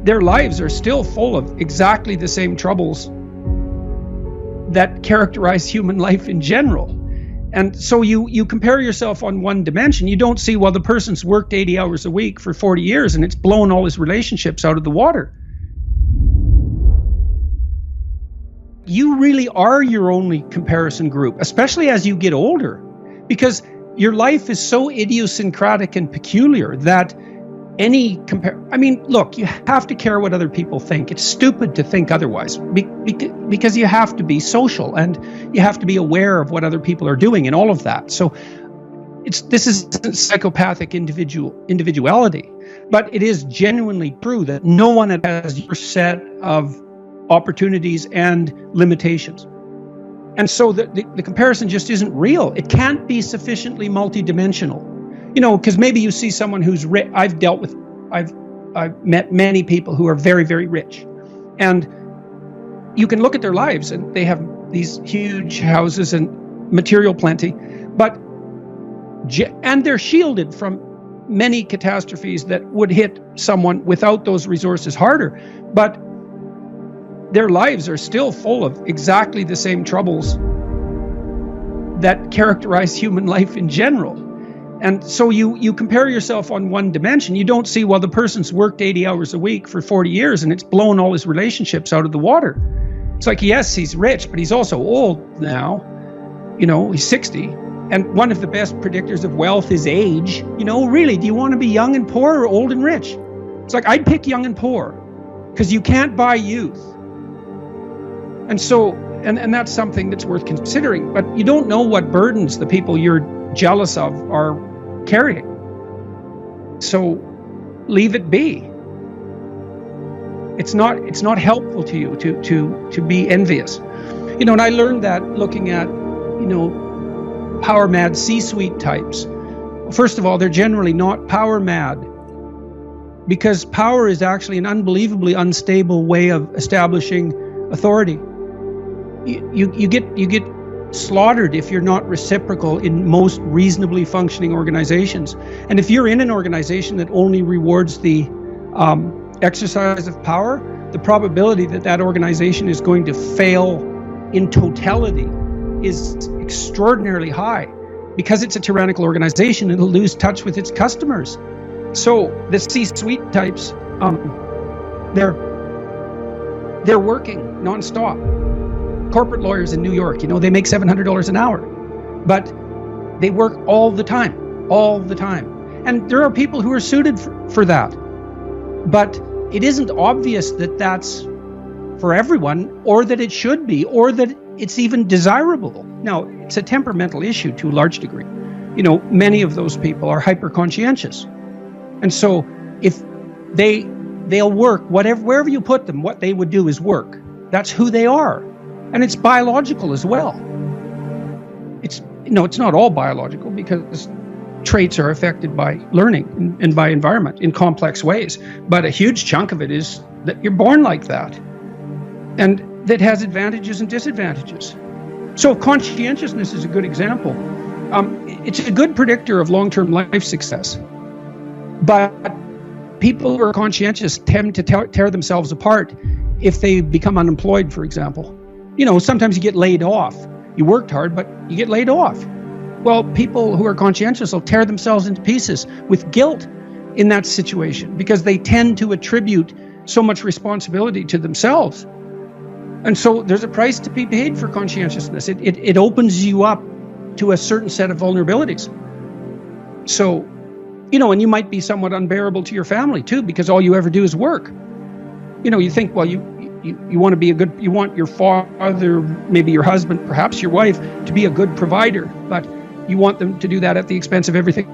their lives are still full of exactly the same troubles that characterize human life in general. And so you compare yourself on one dimension. You don't see, well, the person's worked 80 hours a week for 40 years and it's blown all his relationships out of the water. You really are your only comparison group, especially as you get older, because your life is so idiosyncratic and peculiar that look, you have to care what other people think. It's stupid to think otherwise because you have to be social and you have to be aware of what other people are doing and all of that. So this isn't psychopathic individuality, but it is genuinely true that no one has your set of opportunities and limitations. And so the comparison just isn't real. It can't be sufficiently multidimensional. Because maybe you see someone who's rich. I've met many people who are very, very rich. And you can look at their lives and they have these huge houses and material plenty, and they're shielded from many catastrophes that would hit someone without those resources harder. But their lives are still full of exactly the same troubles that characterize human life in general. And so you compare yourself on one dimension. You don't see, well, the person's worked 80 hours a week for 40 years and it's blown all his relationships out of the water. It's like, yes, he's rich, but he's also old now. He's 60. And one of the best predictors of wealth is age. Really, do you want to be young and poor or old and rich? It's like, I'd pick young and poor because you can't buy youth. And so, and that's something that's worth considering. But you don't know what burdens the people you're jealous of are carrying. So leave it be. It's not helpful to you to be envious. And I learned that looking at, power mad C-suite types. First of all, they're generally not power mad because power is actually an unbelievably unstable way of establishing authority. You get slaughtered if you're not reciprocal in most reasonably functioning organizations. And if you're in an organization that only rewards the exercise of power, the probability that organization is going to fail in totality is extraordinarily high. Because it's a tyrannical organization, it'll lose touch with its customers. So the C-suite types, they're working nonstop. Corporate lawyers in New York, they make $700 an hour, but they work all the time. And there are people who are suited for that. But it isn't obvious that that's for everyone, or that it should be, or that it's even desirable. Now, it's a temperamental issue to a large degree. Many of those people are hyper-conscientious. And so if they'll work, wherever you put them, what they would do is work. That's who they are. And it's biological as well. It's not all biological because traits are affected by learning and by environment in complex ways. But a huge chunk of it is that you're born like that. And that has advantages and disadvantages. So conscientiousness is a good example. It's a good predictor of long-term life success. But people who are conscientious tend to tear themselves apart if they become unemployed, for example. Sometimes you get laid off. You worked hard, but you get laid off. Well, people who are conscientious will tear themselves into pieces with guilt in that situation because they tend to attribute so much responsibility to themselves. And so there's a price to be paid for conscientiousness. It opens you up to a certain set of vulnerabilities. So, and you might be somewhat unbearable to your family too, because all you ever do is work. You think, well, you want to be you want your father, maybe your husband, perhaps your wife, to be a good provider, but you want them to do that at the expense of everything